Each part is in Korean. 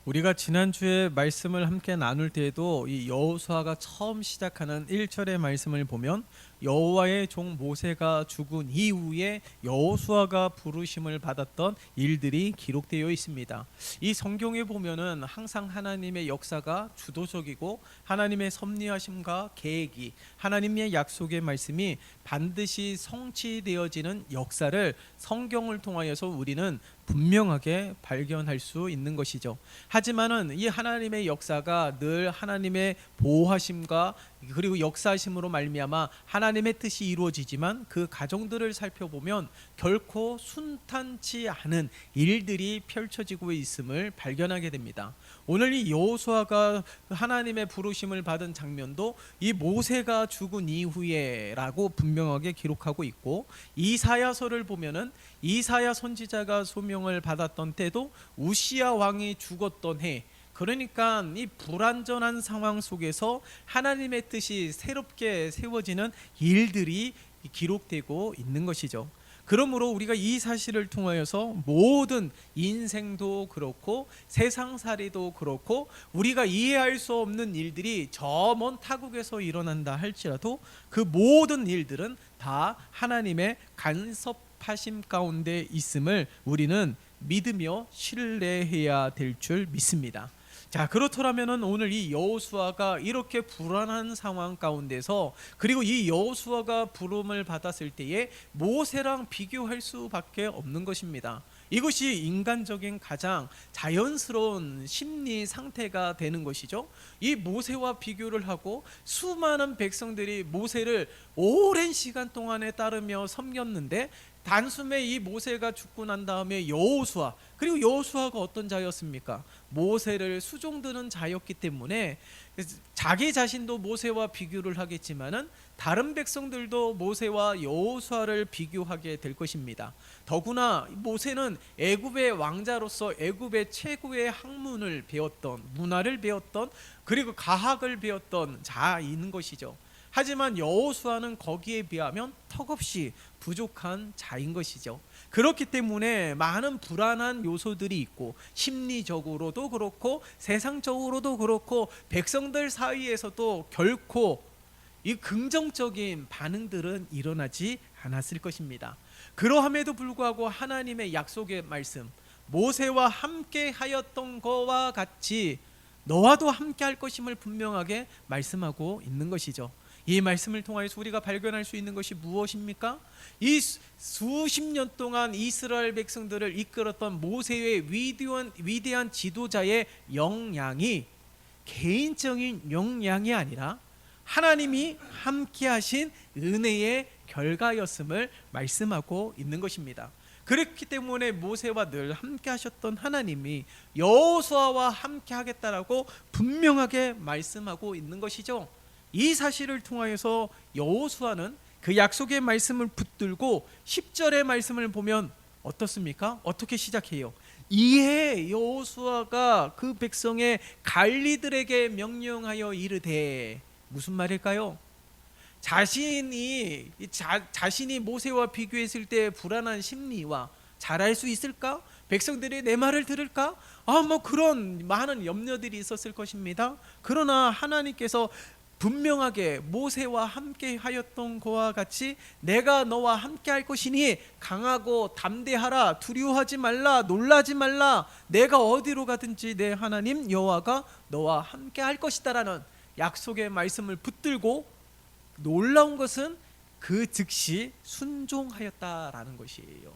우리가 지난주에 말씀을 함께 나눌 때에도 이 여호수아가 처음 시작하는 1절의 말씀을 보면 여호와의 종 모세가 죽은 이후에 여호수아가 부르심을 받았던 일들이 기록되어 있습니다. 이 성경에 보면은 항상 하나님의 역사가 주도적이고 하나님의 섭리하심과 계획이 하나님의 약속의 말씀이 반드시 성취되어지는 역사를 성경을 통하여서 우리는 분명하게 발견할 수 있는 것이죠. 하지만은 이 하나님의 역사가 늘 하나님의 보호하심과 그리고 역사하심으로 말미암아 하나님의 뜻이 이루어지지만 그 과정들을 살펴보면 결코 순탄치 않은 일들이 펼쳐지고 있음을 발견하게 됩니다. 오늘 이 여호수아가 하나님의 부르심을 받은 장면도 이 모세가 죽은 이후에라고 분명하게 기록하고 있고, 이사야서를 보면은 이사야 선지자가 소명을 받았던 때도 우시야 왕이 죽었던 해, 그러니까 이 불완전한 상황 속에서 하나님의 뜻이 새롭게 세워지는 일들이 기록되고 있는 것이죠. 그러므로 우리가 이 사실을 통하여서 모든 인생도 그렇고 세상살이도 그렇고 우리가 이해할 수 없는 일들이 저 먼 타국에서 일어난다 할지라도 그 모든 일들은 다 하나님의 간섭하심 가운데 있음을 우리는 믿으며 신뢰해야 될 줄 믿습니다. 자, 그렇더라면은 오늘 이 여호수아가 이렇게 불안한 상황 가운데서, 그리고 이 여호수아가 부름을 받았을 때에 모세랑 비교할 수밖에 없는 것입니다. 이것이 인간적인 가장 자연스러운 심리 상태가 되는 것이죠. 이 모세와 비교를 하고 수많은 백성들이 모세를 오랜 시간 동안에 따르며 섬겼는데, 단숨에 이 모세가 죽고 난 다음에 여호수아, 그리고 여호수아가 어떤 자였습니까? 모세를 수종드는 자였기 때문에 자기 자신도 모세와 비교를 하겠지만은 다른 백성들도 모세와 여호수아를 비교하게 될 것입니다. 더구나 모세는 애굽의 왕자로서 애굽의 최고의 학문을 배웠던, 문화를 배웠던, 그리고 가학을 배웠던 자인 것이죠. 하지만 여호수아는 거기에 비하면 턱없이 부족한 자인 것이죠. 그렇기 때문에 많은 불안한 요소들이 있고, 심리적으로도 그렇고 세상적으로도 그렇고 백성들 사이에서도 결코 이 긍정적인 반응들은 일어나지 않았을 것입니다. 그러함에도 불구하고 하나님의 약속의 말씀, 모세와 함께 하였던 것과 같이 너와도 함께 할 것임을 분명하게 말씀하고 있는 것이죠. 이 말씀을 통하여서 우리가 발견할 수 있는 것이 무엇입니까? 이 수십 년 동안 이스라엘 백성들을 이끌었던 모세의 위대한 지도자의 역량이 개인적인 역량이 아니라 하나님이 함께 하신 은혜의 결과였음을 말씀하고 있는 것입니다. 그렇기 때문에 모세와 늘 함께 하셨던 하나님이 여호수아와 함께 하겠다라고 분명하게 말씀하고 있는 것이죠. 이 사실을 통하여서 여호수아는 그 약속의 말씀을 붙들고 10절의 말씀을 보면 어떻습니까? 어떻게 시작해요? 이에 여호수아가 그 백성의 관리들에게 명령하여 이르되, 무슨 말일까요? 자신이 모세와 비교했을 때 불안한 심리와 잘할 수 있을까? 백성들이 내 말을 들을까? 그런 많은 염려들이 있었을 것입니다. 그러나 하나님께서 분명하게 모세와 함께 하였던 것과 같이 내가 너와 함께 할 것이니 강하고 담대하라, 두려워하지 말라, 놀라지 말라, 내가 어디로 가든지 내 하나님 여호와가 너와 함께 할 것이다 라는 약속의 말씀을 붙들고, 놀라운 것은 그 즉시 순종하였다라는 것이에요.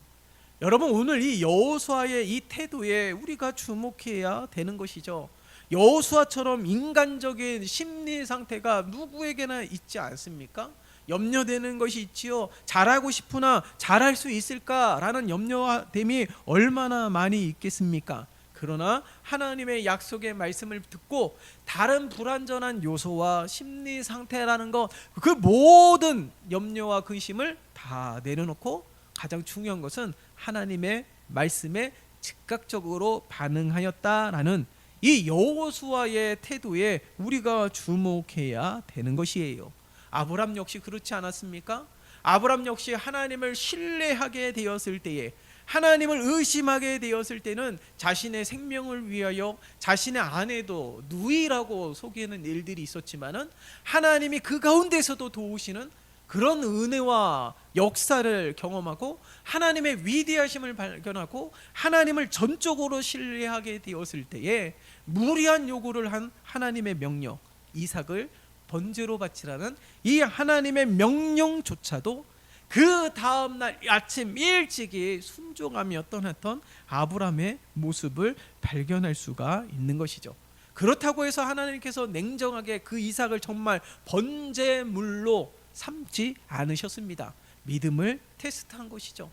여러분, 오늘 이 여호수아의 이 태도에 우리가 주목해야 되는 것이죠. 여호수아처럼 인간적인 심리 상태가 누구에게나 있지 않습니까? 염려되는 것이 있지요. 잘하고 싶으나 잘할 수 있을까라는 염려됨이 얼마나 많이 있겠습니까? 그러나 하나님의 약속의 말씀을 듣고 다른 불완전한 요소와 심리 상태라는 것, 그 모든 염려와 근심을 다 내려놓고 가장 중요한 것은 하나님의 말씀에 즉각적으로 반응하였다라는 이 여호수아의 태도에 우리가 주목해야 되는 것이에요. 아브람 역시 그렇지 않았습니까? 아브람 역시 하나님을 신뢰하게 되었을 때에 하나님을 의심하게 되었을 때는 자신의 생명을 위하여 자신의 아내도 누이라고 속이는 일들이 있었지만은 하나님이 그 가운데서도 도우시는 그런 은혜와 역사를 경험하고 하나님의 위대하심을 발견하고 하나님을 전적으로 신뢰하게 되었을 때에 무리한 요구를 한 하나님의 명령, 이삭을 번제로 바치라는 이 하나님의 명령조차도 그 다음날 아침 일찍이 순종하며 떠났던 아브라함의 모습을 발견할 수가 있는 것이죠. 그렇다고 해서 하나님께서 냉정하게 그 이삭을 정말 번제물로 삼지 않으셨습니다. 믿음을 테스트한 것이죠.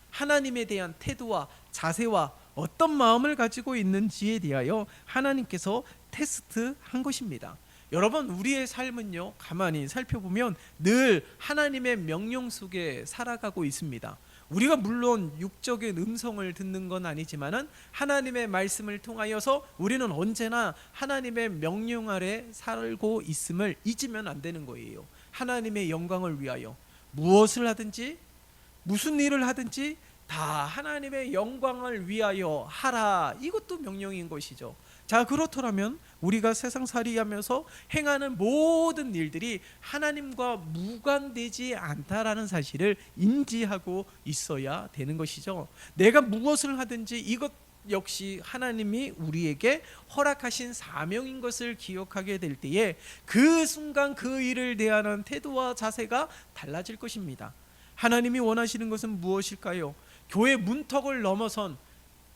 하나님에 대한 태도와 자세와 어떤 마음을 가지고 있는지에 대하여 하나님께서 테스트한 것입니다. 여러분, 우리의 삶은요, 가만히 살펴보면 늘 하나님의 명령 속에 살아가고 있습니다. 우리가 물론 육적인 음성을 듣는 건 아니지만은 하나님의 말씀을 통하여서 우리는 언제나 하나님의 명령 아래 살고 있음을 잊으면 안 되는 거예요. 하나님의 영광을 위하여 무엇을 하든지 무슨 일을 하든지 다 하나님의 영광을 위하여 하라. 이것도 명령인 것이죠. 자, 그렇더라면 우리가 세상살이하면서 행하는 모든 일들이 하나님과 무관되지 않다라는 사실을 인지하고 있어야 되는 것이죠. 내가 무엇을 하든지 이것 역시 하나님이 우리에게 허락하신 사명인 것을 기억하게 될 때에 그 순간 그 일을 대하는 태도와 자세가 달라질 것입니다. 하나님이 원하시는 것은 무엇일까요? 교회 문턱을 넘어선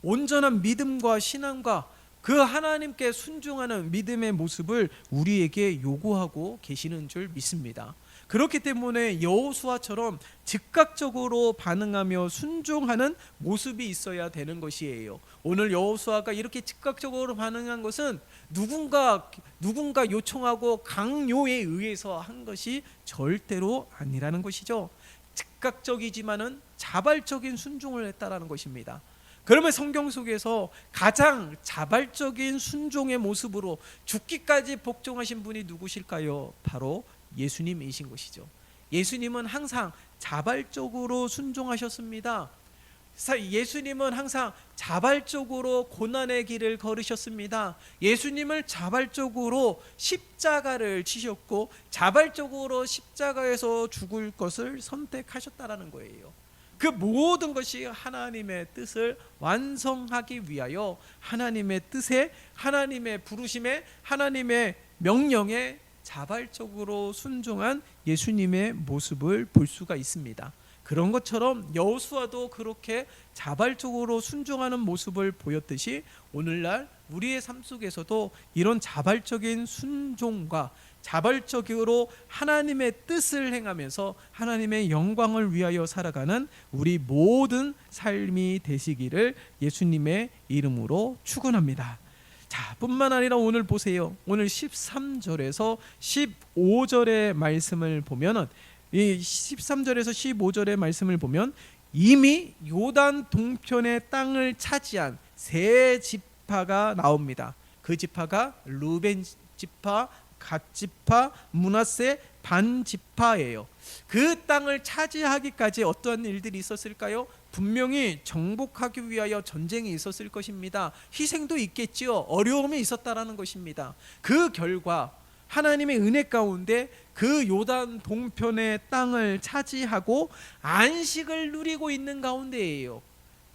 온전한 믿음과 신앙과 그 하나님께 순종하는 믿음의 모습을 우리에게 요구하고 계시는 줄 믿습니다. 그렇기 때문에 여호수아처럼 즉각적으로 반응하며 순종하는 모습이 있어야 되는 것이에요. 오늘 여호수아가 이렇게 즉각적으로 반응한 것은 누군가 요청하고 강요에 의해서 한 것이 절대로 아니라는 것이죠. 즉각적이지만은 자발적인 순종을 했다라는 것입니다. 그러면 성경 속에서 가장 자발적인 순종의 모습으로 죽기까지 복종하신 분이 누구실까요? 바로 예수님이신 것이죠. 예수님은 항상 자발적으로 순종하셨습니다. 예수님은 항상 자발적으로 고난의 길을 걸으셨습니다. 예수님을 자발적으로 십자가를 지셨고 자발적으로 십자가에서 죽을 것을 선택하셨다라는 거예요. 그 모든 것이 하나님의 뜻을 완성하기 위하여 하나님의 뜻에, 하나님의 부르심에, 하나님의 명령에 자발적으로 순종한 예수님의 모습을 볼 수가 있습니다. 그런 것처럼 여호수아도 그렇게 자발적으로 순종하는 모습을 보였듯이 오늘날 우리의 삶 속에서도 이런 자발적인 순종과 자발적으로 하나님의 뜻을 행하면서 하나님의 영광을 위하여 살아가는 우리 모든 삶이 되시기를 예수님의 이름으로 축원합니다. 자, 뿐만 아니라 오늘 보세요. 오늘 13절에서 15절의 말씀을 보면은 이 13절에서 15절의 말씀을 보면 이미 요단 동편의 땅을 차지한 세 지파가 나옵니다. 그 지파가 루벤 지파, 갓 지파, 므낫세 반 지파예요. 그 땅을 차지하기까지 어떠한 일들이 있었을까요? 분명히 정복하기 위하여 전쟁이 있었을 것입니다. 희생도 있겠지요. 어려움이 있었다라는 것입니다. 그 결과 하나님의 은혜 가운데 그 요단 동편의 땅을 차지하고 안식을 누리고 있는 가운데예요.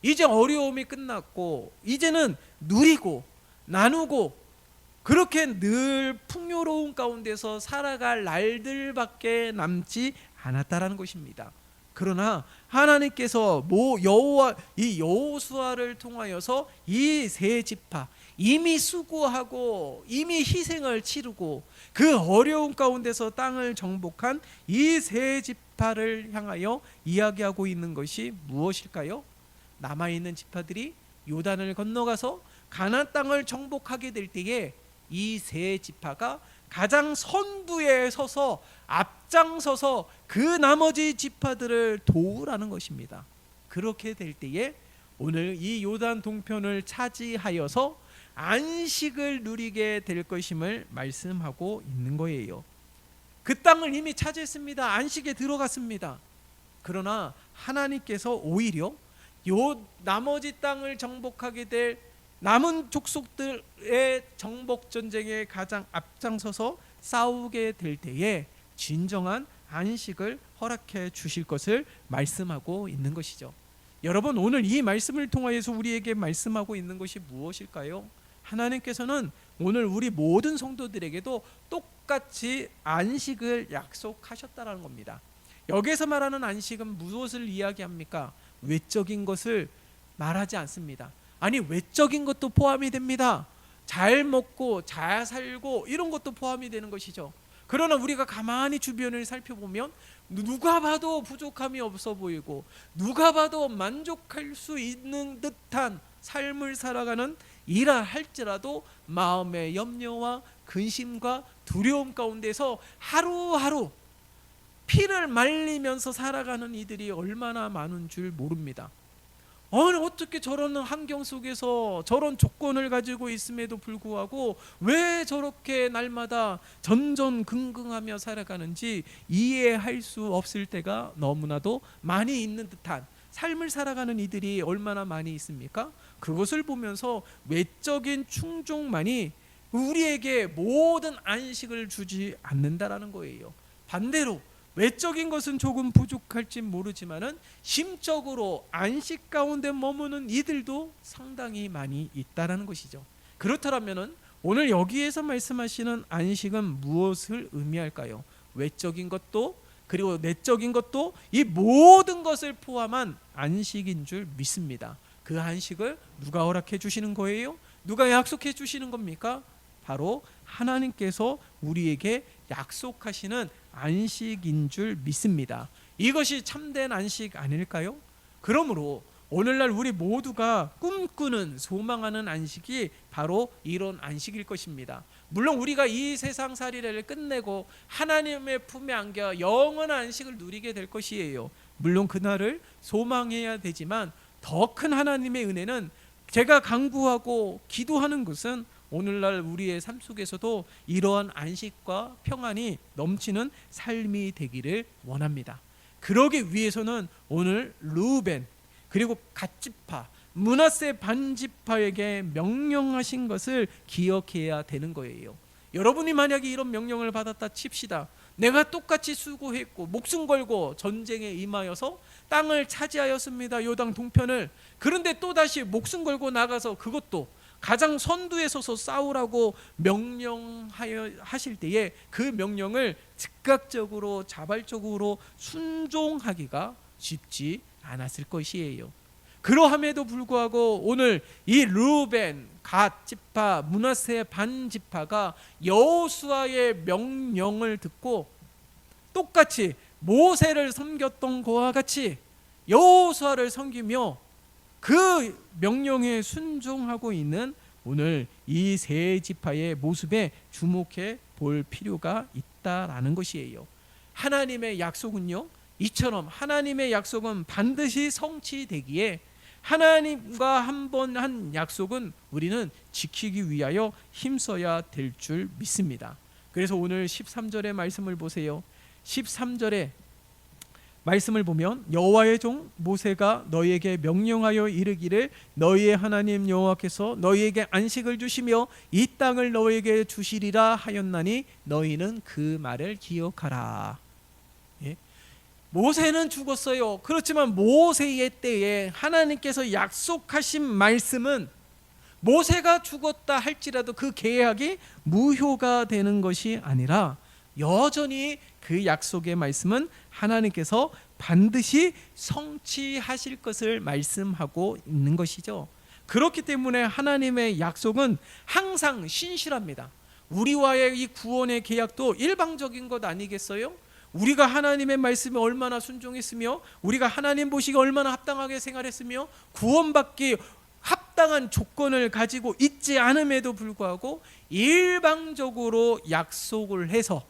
이제 어려움이 끝났고 이제는 누리고 나누고 그렇게 늘 풍요로운 가운데서 살아갈 날들밖에 남지 않았다라는 것입니다. 그러나 하나님께서 이 여호수아를 통하여서 이 세 지파 이미 수고하고 이미 희생을 치르고 그 어려운 가운데서 땅을 정복한 이 세 지파를 향하여 이야기하고 있는 것이 무엇일까요? 남아있는 지파들이 요단을 건너가서 가나안 땅을 정복하게 될 때에 이 세 지파가 가장 선두에 서서 앞장서서 그 나머지 지파들을 도우라는 것입니다. 그렇게 될 때에 오늘 이 요단 동편을 차지하여서 안식을 누리게 될 것임을 말씀하고 있는 거예요. 그 땅을 이미 차지했습니다. 안식에 들어갔습니다. 그러나 하나님께서 오히려 요 나머지 땅을 정복하게 될 남은 족속들의 정복 전쟁에 가장 앞장서서 싸우게 될 때에 진정한 안식을 허락해 주실 것을 말씀하고 있는 것이죠. 여러분, 오늘 이 말씀을 통하여서 우리에게 말씀하고 있는 것이 무엇일까요? 하나님께서는 오늘 우리 모든 성도들에게도 똑같이 안식을 약속하셨다는 겁니다. 여기서 말하는 안식은 무엇을 이야기합니까? 외적인 것을 말하지 않습니다. 아니, 외적인 것도 포함이 됩니다. 잘 먹고 잘 살고 이런 것도 포함이 되는 것이죠. 그러나 우리가 가만히 주변을 살펴보면 누가 봐도 부족함이 없어 보이고 누가 봐도 만족할 수 있는 듯한 삶을 살아가는 이라 할지라도 마음의 염려와 근심과 두려움 가운데서 하루하루 피를 말리면서 살아가는 이들이 얼마나 많은 줄 모릅니다. 어떻게 저런 환경 속에서 저런 조건을 가지고 있음에도 불구하고 왜 저렇게 날마다 전전긍긍하며 살아가는지 이해할 수 없을 때가 너무나도 많이 있는 듯한 삶을 살아가는 이들이 얼마나 많이 있습니까? 그것을 보면서 외적인 충족만이 우리에게 모든 안식을 주지 않는다라는 거예요. 반대로 외적인 것은 조금 부족할지 모르지만은 심적으로 안식 가운데 머무는 이들도 상당히 많이 있다라는 것이죠. 그렇다면은 오늘 여기에서 말씀하시는 안식은 무엇을 의미할까요? 외적인 것도 그리고 내적인 것도 이 모든 것을 포함한 안식인 줄 믿습니다. 그 안식을 누가 허락해 주시는 거예요? 누가 약속해 주시는 겁니까? 바로 하나님께서 우리에게 약속하시는 안식인 줄 믿습니다. 이것이 참된 안식 아닐까요? 그러므로 오늘날 우리 모두가 꿈꾸는 소망하는 안식이 바로 이런 안식일 것입니다. 물론 우리가 이 세상살이를 끝내고 하나님의 품에 안겨 영원한 안식을 누리게 될 것이에요. 물론 그날을 소망해야 되지만 더 큰 하나님의 은혜는 제가 간구하고 기도하는 것은 오늘날 우리의 삶 속에서도 이러한 안식과 평안이 넘치는 삶이 되기를 원합니다. 그러기 위해서는 오늘 르우벤 그리고 갓지파 므낫세 반지파에게 명령하신 것을 기억해야 되는 거예요. 여러분이 만약에 이런 명령을 받았다 칩시다. 내가 똑같이 수고했고 목숨 걸고 전쟁에 임하여서 땅을 차지하였습니다. 요당 동편을. 그런데 또다시 목숨 걸고 나가서 그것도 가장 선두에 서서 싸우라고 명령하실 때에 그 명령을 즉각적으로 자발적으로 순종하기가 쉽지 않았을 것이에요. 그러함에도 불구하고 오늘 이 르우벤, 갓 지파, 므낫세 반 지파가 여호수아의 명령을 듣고 똑같이 모세를 섬겼던 것과 같이 여호수아를 섬기며 그 명령에 순종하고 있는 오늘 이 세 지파의 모습에 주목해 볼 필요가 있다라는 것이에요. 하나님의 약속은요, 이처럼 하나님의 약속은 반드시 성취되기에 하나님과 한 번 한 약속은 우리는 지키기 위하여 힘써야 될 줄 믿습니다. 그래서 오늘 13절의 말씀을 보세요. 13절에 말씀을 보면 여호와의 종 모세가 너희에게 명령하여 이르기를 너희의 하나님 여호와께서 너희에게 안식을 주시며 이 땅을 너희에게 주시리라 하였나니 너희는 그 말을 기억하라. 예? 모세는 죽었어요. 그렇지만 모세의 때에 하나님께서 약속하신 말씀은 모세가 죽었다 할지라도 그 계약이 무효가 되는 것이 아니라 여전히 그 약속의 말씀은 하나님께서 반드시 성취하실 것을 말씀하고 있는 것이죠. 그렇기 때문에 하나님의 약속은 항상 신실합니다. 우리와의 이 구원의 계약도 일방적인 것 아니겠어요? 우리가 하나님의 말씀에 얼마나 순종했으며 우리가 하나님 보시기에 얼마나 합당하게 생활했으며 구원받기 합당한 조건을 가지고 있지 않음에도 불구하고 일방적으로 약속을 해서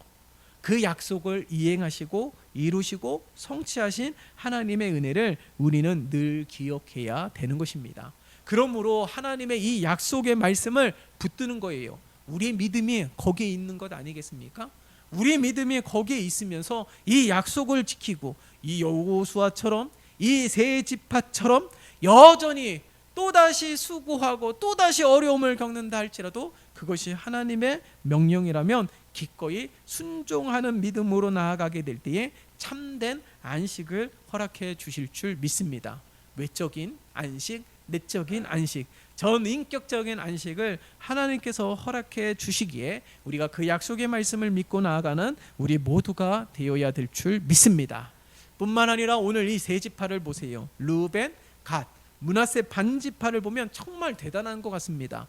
그 약속을 이행하시고 이루시고 성취하신 하나님의 은혜를 우리는 늘 기억해야 되는 것입니다. 그러므로 하나님의 이 약속의 말씀을 붙드는 거예요. 우리의 믿음이 거기에 있는 것 아니겠습니까? 우리의 믿음이 거기에 있으면서 이 약속을 지키고 이 여호수아처럼 이 세 지파처럼 여전히 또다시 수고하고 또다시 어려움을 겪는다 할지라도 그것이 하나님의 명령이라면 기꺼이 순종하는 믿음으로 나아가게 될 때에 참된 안식을 허락해 주실 줄 믿습니다. 외적인 안식, 내적인 안식, 전인격적인 안식을 하나님께서 허락해 주시기에 우리가 그 약속의 말씀을 믿고 나아가는 우리 모두가 되어야 될 줄 믿습니다. 뿐만 아니라 오늘 이 세 지파를 보세요. 르우벤, 갓, 므낫세 반지파를 보면 정말 대단한 것 같습니다.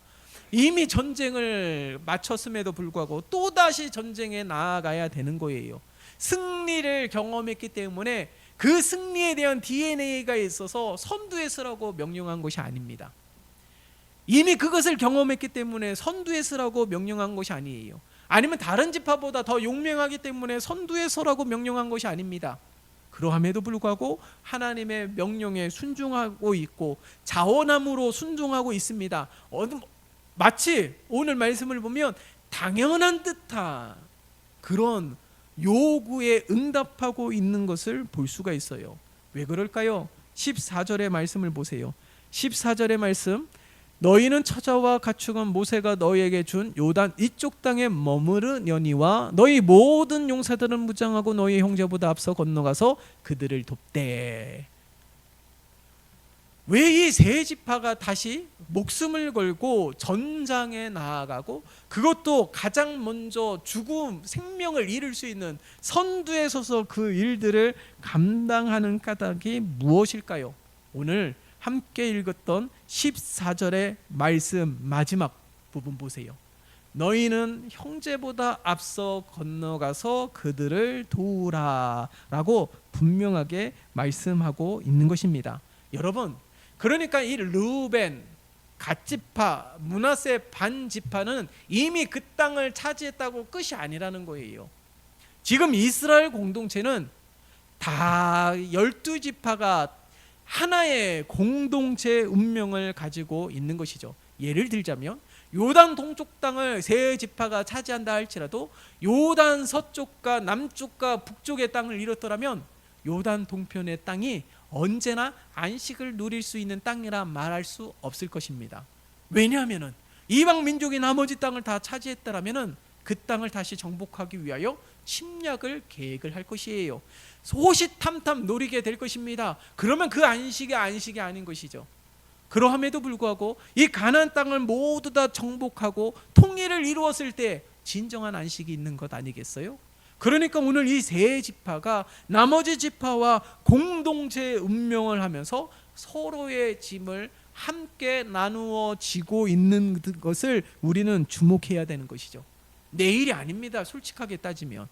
이미 전쟁을 마쳤음에도 불구하고 또다시 전쟁에 나아가야 되는 거예요. 승리를 경험했기 때문에 그 승리에 대한 DNA가 있어서 선두에 서라고 명령한 것이 아닙니다. 이미 그것을 경험했기 때문에 선두에 서라고 명령한 것이 아니에요. 아니면 다른 지파보다 더 용맹하기 때문에 선두에 서라고 명령한 것이 아닙니다. 그러함에도 불구하고 하나님의 명령에 순종하고 있고 자원함으로 순종하고 있습니다. 마치 오늘 말씀을 보면 당연한 듯한 그런 요구에 응답하고 있는 것을 볼 수가 있어요. 왜 그럴까요? 14절의 말씀을 보세요. 14절의 말씀, 너희는 처자와 가축은 모세가 너희에게 준 요단 이쪽 땅에 머무르려니와 너희 모든 용사들은 무장하고 너희 형제보다 앞서 건너가서 그들을 돕되. 왜 이 세 지파가 다시 목숨을 걸고 전장에 나아가고 그것도 가장 먼저 죽음, 생명을 잃을 수 있는 선두에 서서 그 일들을 감당하는 까닭이 무엇일까요? 오늘 함께 읽었던 14절의 말씀 마지막 부분 보세요. 너희는 형제보다 앞서 건너가서 그들을 도우라 라고 분명하게 말씀하고 있는 것입니다. 여러분, 그러니까 이 르우벤, 갓지파, 므낫세 반지파는 이미 그 땅을 차지했다고 끝이 아니라는 거예요. 지금 이스라엘 공동체는 다 12지파가 하나의 공동체 운명을 가지고 있는 것이죠. 예를 들자면 요단 동쪽 땅을 세 지파가 차지한다 할지라도 요단 서쪽과 남쪽과 북쪽의 땅을 이뤘더라면 요단 동편의 땅이 언제나 안식을 누릴 수 있는 땅이라 말할 수 없을 것입니다. 왜냐하면 이방 민족이 나머지 땅을 다 차지했다라면 그 땅을 다시 정복하기 위하여 침략을 계획을 할 것이에요. 호시탐탐 노리게 될 것입니다. 그러면 그 안식이 아닌 것이죠. 그러함에도 불구하고 이 가나안 땅을 모두 다 정복하고 통일을 이루었을 때 진정한 안식이 있는 것 아니겠어요? 그러니까 오늘 이 세 지파가 나머지 지파와 공동체 운명을 하면서 서로의 짐을 함께 나누어 지고 있는 것을 우리는 주목해야 되는 것이죠. 내일이 아닙니다. 솔직하게 따지면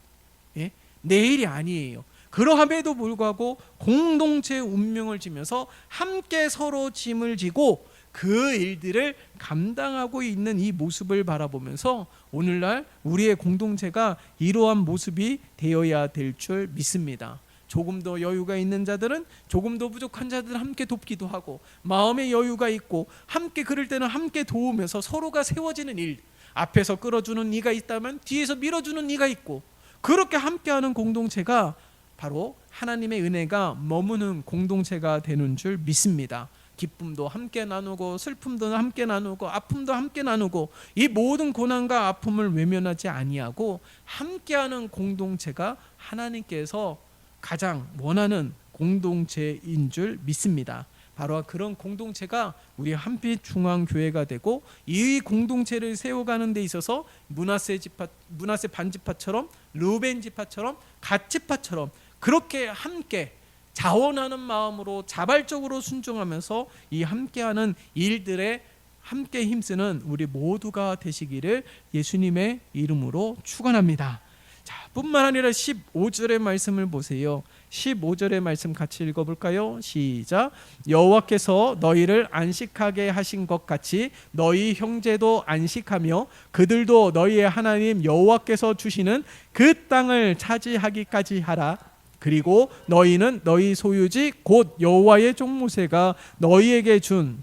내일이 아니에요. 그러함에도 불구하고 공동체 운명을 지면서 함께 서로 짐을 지고 그 일들을 감당하고 있는 이 모습을 바라보면서 오늘날 우리의 공동체가 이러한 모습이 되어야 될 줄 믿습니다. 조금 더 여유가 있는 자들은 조금 더 부족한 자들을 함께 돕기도 하고, 마음의 여유가 있고 함께 그럴 때는 함께 도우면서 서로가 세워지는 일, 앞에서 끌어주는 이가 있다면 뒤에서 밀어주는 이가 있고, 그렇게 함께하는 공동체가 바로 하나님의 은혜가 머무는 공동체가 되는 줄 믿습니다. 기쁨도 함께 나누고 슬픔도 함께 나누고 아픔도 함께 나누고 이 모든 고난과 아픔을 외면하지 아니하고 함께하는 공동체가 하나님께서 가장 원하는 공동체인 줄 믿습니다. 바로 그런 공동체가 우리 한빛 중앙교회가 되고, 이 공동체를 세워가는 데 있어서 므낫세 반지파처럼 르우벤 지파처럼 갓 지파처럼 그렇게 함께 자원하는 마음으로 자발적으로 순종하면서 이 함께하는 일들에 함께 힘쓰는 우리 모두가 되시기를 예수님의 이름으로 축원합니다. 자, 뿐만 아니라 15절의 말씀을 보세요. 15절의 말씀 같이 읽어볼까요? 시작. 여호와께서 너희를 안식하게 하신 것 같이 너희 형제도 안식하며 그들도 너희의 하나님 여호와께서 주시는 그 땅을 차지하기까지 하라. 그리고 너희는 너희 소유지 곧 여호와의 종 모세가 너희에게 준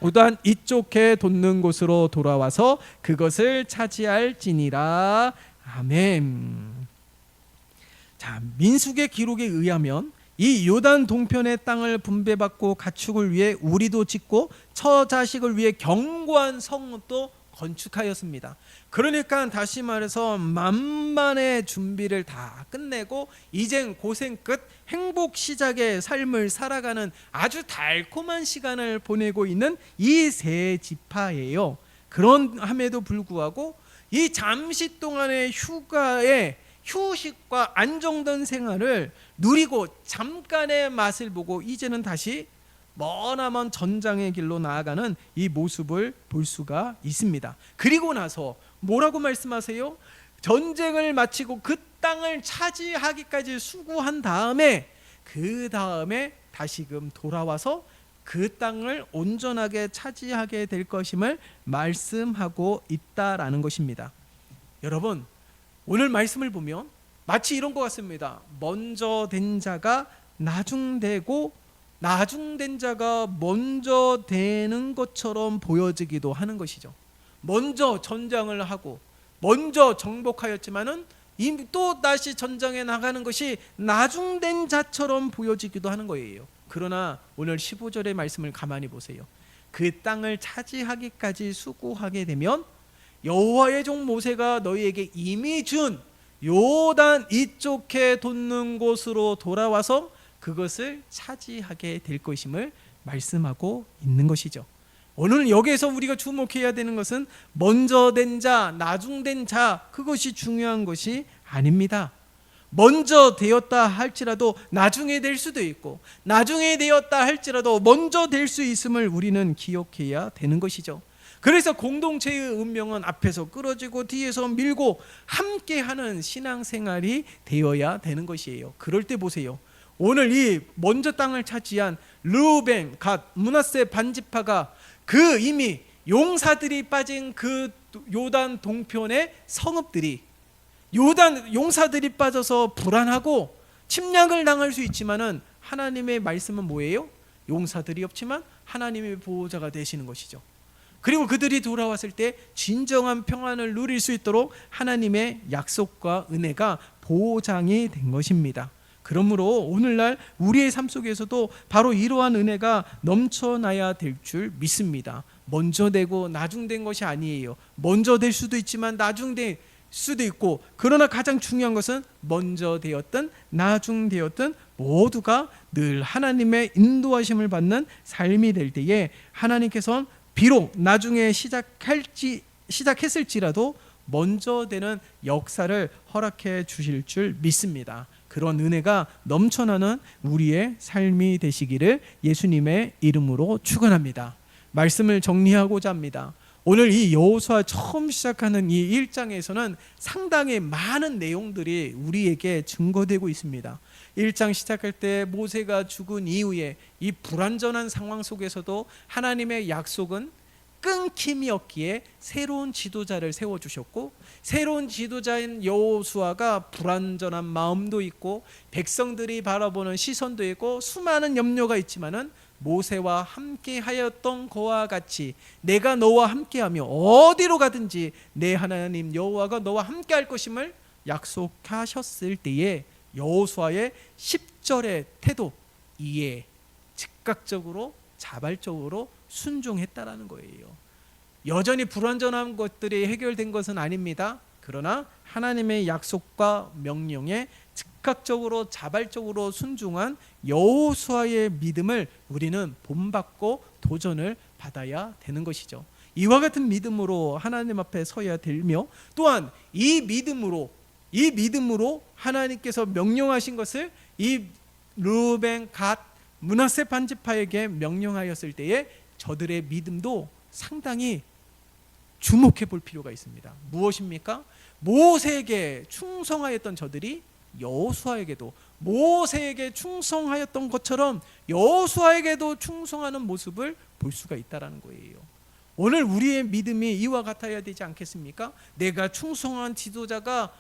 요단 이쪽에 돋는 곳으로 돌아와서 그것을 차지할지니라. 아멘. 자, 민수기 기록에 의하면 이 요단 동편의 땅을 분배받고 가축을 위해 우리도 짓고 처자식을 위해 견고한 성읍도 건축하였습니다. 그러니까 다시 말해서 만반의 준비를 다 끝내고 이젠 고생 끝 행복 시작의 삶을 살아가는 아주 달콤한 시간을 보내고 있는 이 세 지파예요. 그런함에도 불구하고 이 잠시 동안의 휴가에 휴식과 안정된 생활을 누리고 잠깐의 맛을 보고 이제는 다시 머나먼 전장의 길로 나아가는 이 모습을 볼 수가 있습니다. 그리고 나서 뭐라고 말씀하세요? 전쟁을 마치고 그 땅을 차지하기까지 수고한 다음에 그 다음에 다시금 돌아와서 그 땅을 온전하게 차지하게 될 것임을 말씀하고 있다라는 것입니다. 여러분, 오늘 말씀을 보면 마치 이런 것 같습니다. 먼저 된 자가 나중되고 나중된 자가 먼저 되는 것처럼 보여지기도 하는 것이죠. 먼저 전장을 하고 먼저 정복하였지만은 또 다시 전장에 나가는 것이 나중된 자처럼 보여지기도 하는 거예요. 그러나 오늘 15절의 말씀을 가만히 보세요. 그 땅을 차지하기까지 수고하게 되면 여호와의 종 모세가 너희에게 이미 준 요단 이쪽에 돋는 곳으로 돌아와서 그것을 차지하게 될 것임을 말씀하고 있는 것이죠. 오늘 여기에서 우리가 주목해야 되는 것은 먼저 된 자, 나중된 자, 그것이 중요한 것이 아닙니다. 먼저 되었다 할지라도 나중에 될 수도 있고 나중에 되었다 할지라도 먼저 될 수 있음을 우리는 기억해야 되는 것이죠. 그래서 공동체의 운명은 앞에서 끌어지고 뒤에서 밀고 함께하는 신앙생활이 되어야 되는 것이에요. 그럴 때 보세요. 오늘 이 먼저 땅을 차지한 르우벤, 갓, 므낫세 반지파가 그 이미 용사들이 빠진 그 요단 동편의 성읍들이 용사들이 빠져서 불안하고 침략을 당할 수 있지만은 하나님의 말씀은 뭐예요? 용사들이 없지만 하나님의 보호자가 되시는 것이죠. 그리고 그들이 돌아왔을 때 진정한 평안을 누릴 수 있도록 하나님의 약속과 은혜가 보장이 된 것입니다. 그러므로 오늘날 우리의 삶 속에서도 바로 이러한 은혜가 넘쳐나야 될 줄 믿습니다. 먼저 되고 나중된 것이 아니에요. 먼저 될 수도 있지만 나중될 수도 있고, 그러나 가장 중요한 것은 먼저 되었든 나중되었든 모두가 늘 하나님의 인도하심을 받는 삶이 될 때에 하나님께서는 비록 나중에 시작했을지라도 먼저 되는 역사를 허락해 주실 줄 믿습니다. 그런 은혜가 넘쳐나는 우리의 삶이 되시기를 예수님의 이름으로 축원합니다. 말씀을 정리하고자 합니다. 오늘 이 여호수아 처음 시작하는 이 1장에서는 상당히 많은 내용들이 우리에게 증거되고 있습니다. 1장 시작할 때 모세가 죽은 이후에 이 불완전한 상황 속에서도 하나님의 약속은 끊김이 없기에 새로운 지도자를 세워주셨고, 새로운 지도자인 여호수아가 불완전한 마음도 있고 백성들이 바라보는 시선도 있고 수많은 염려가 있지만은 모세와 함께 하였던 그와 같이 내가 너와 함께하며 어디로 가든지 내 하나님 여호와가 너와 함께 할 것임을 약속하셨을 때에 여호수아의 10절의 태도, 이해, 즉각적으로 자발적으로 순종했다라는 거예요. 여전히 불완전한 것들이 해결된 것은 아닙니다. 그러나 하나님의 약속과 명령에 즉각적으로 자발적으로 순종한 여호수아의 믿음을 우리는 본받고 도전을 받아야 되는 것이죠. 이와 같은 믿음으로 하나님 앞에 서야 되며, 또한 이 믿음으로 하나님께서 명령하신 것을 이 르우벤, 갓, 므낫세 반지파에게 명령하였을 때에 저들의 믿음도 상당히 주목해 볼 필요가 있습니다. 무엇입니까? 모세에게 충성하였던 저들이 여호수아에게도 모세에게 충성하였던 것처럼 여호수아에게도 충성하는 모습을 볼 수가 있다라는 거예요. 오늘 우리의 믿음이 이와 같아야 되지 않겠습니까? 내가 충성한 지도자가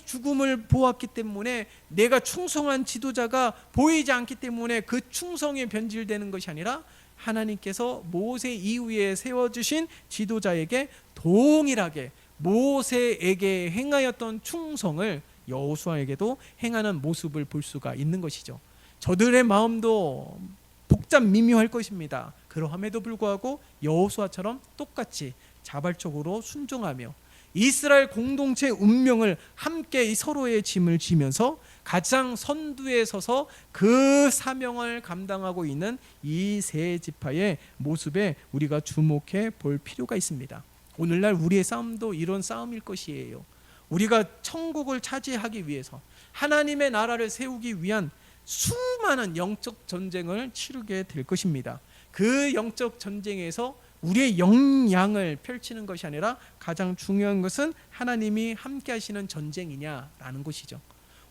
죽음을 보았기 때문에, 내가 충성한 지도자가 보이지 않기 때문에 그 충성이 변질되는 것이 아니라 하나님께서 모세 이후에 세워주신 지도자에게 동일하게 모세에게 행하였던 충성을 여호수아에게도 행하는 모습을 볼 수가 있는 것이죠. 저들의 마음도 복잡 미묘할 것입니다. 그러함에도 불구하고 여호수아처럼 똑같이 자발적으로 순종하며 이스라엘 공동체 운명을 함께 서로의 짐을 지면서 가장 선두에 서서 그 사명을 감당하고 있는 이 세 지파의 모습에 우리가 주목해 볼 필요가 있습니다. 오늘날 우리의 싸움도 이런 싸움일 것이에요. 우리가 천국을 차지하기 위해서 하나님의 나라를 세우기 위한 수많은 영적 전쟁을 치르게 될 것입니다. 그 영적 전쟁에서 우리의 역량을 펼치는 것이 아니라 가장 중요한 것은 하나님이 함께 하시는 전쟁이냐라는 것이죠.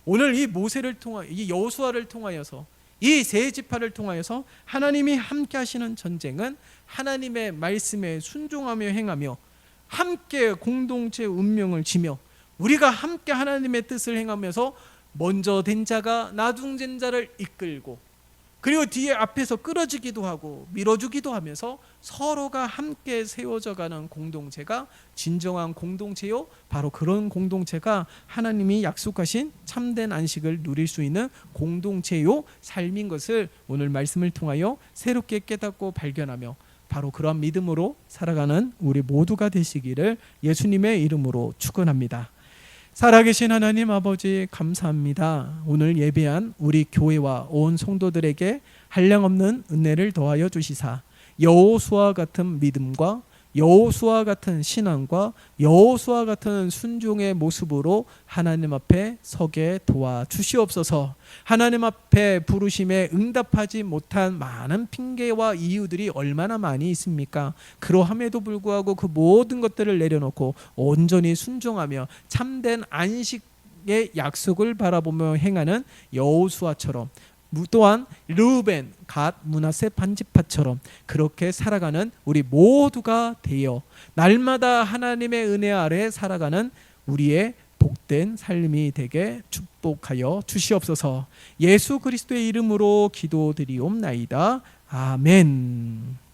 오늘 이 모세를 통하여, 이 여호수아를 통하여서, 이 세 지파를 통하여서 하나님이 함께 하시는 전쟁은 하나님의 말씀에 순종하며 행하며 함께 공동체 운명을 지며 우리가 함께 하나님의 뜻을 행하면서 먼저 된 자가 나중된 자를 이끌고 그리고 뒤에 앞에서 끌어주기도 하고 밀어주기도 하면서 서로가 함께 세워져가는 공동체가 진정한 공동체요, 바로 그런 공동체가 하나님이 약속하신 참된 안식을 누릴 수 있는 공동체요 삶인 것을 오늘 말씀을 통하여 새롭게 깨닫고 발견하며 바로 그러한 믿음으로 살아가는 우리 모두가 되시기를 예수님의 이름으로 축원합니다. 살아계신 하나님 아버지 감사합니다. 오늘 예배한 우리 교회와 온 성도들에게 한량없는 은혜를 더하여 주시사 여호수아 같은 믿음과 여호수아 같은 신앙과 여호수아 같은 순종의 모습으로 하나님 앞에 서게 도와주시옵소서. 하나님 앞에 부르심에 응답하지 못한 많은 핑계와 이유들이 얼마나 많이 있습니까? 그러함에도 불구하고 그 모든 것들을 내려놓고 온전히 순종하며 참된 안식의 약속을 바라보며 행하는 여호수아처럼, 또한 르우벤, 갓, 므낫세 반지파처럼 그렇게 살아가는 우리 모두가 되어 날마다 하나님의 은혜 아래 살아가는 우리의 복된 삶이 되게 축복하여 주시옵소서. 예수 그리스도의 이름으로 기도드리옵나이다. 아멘.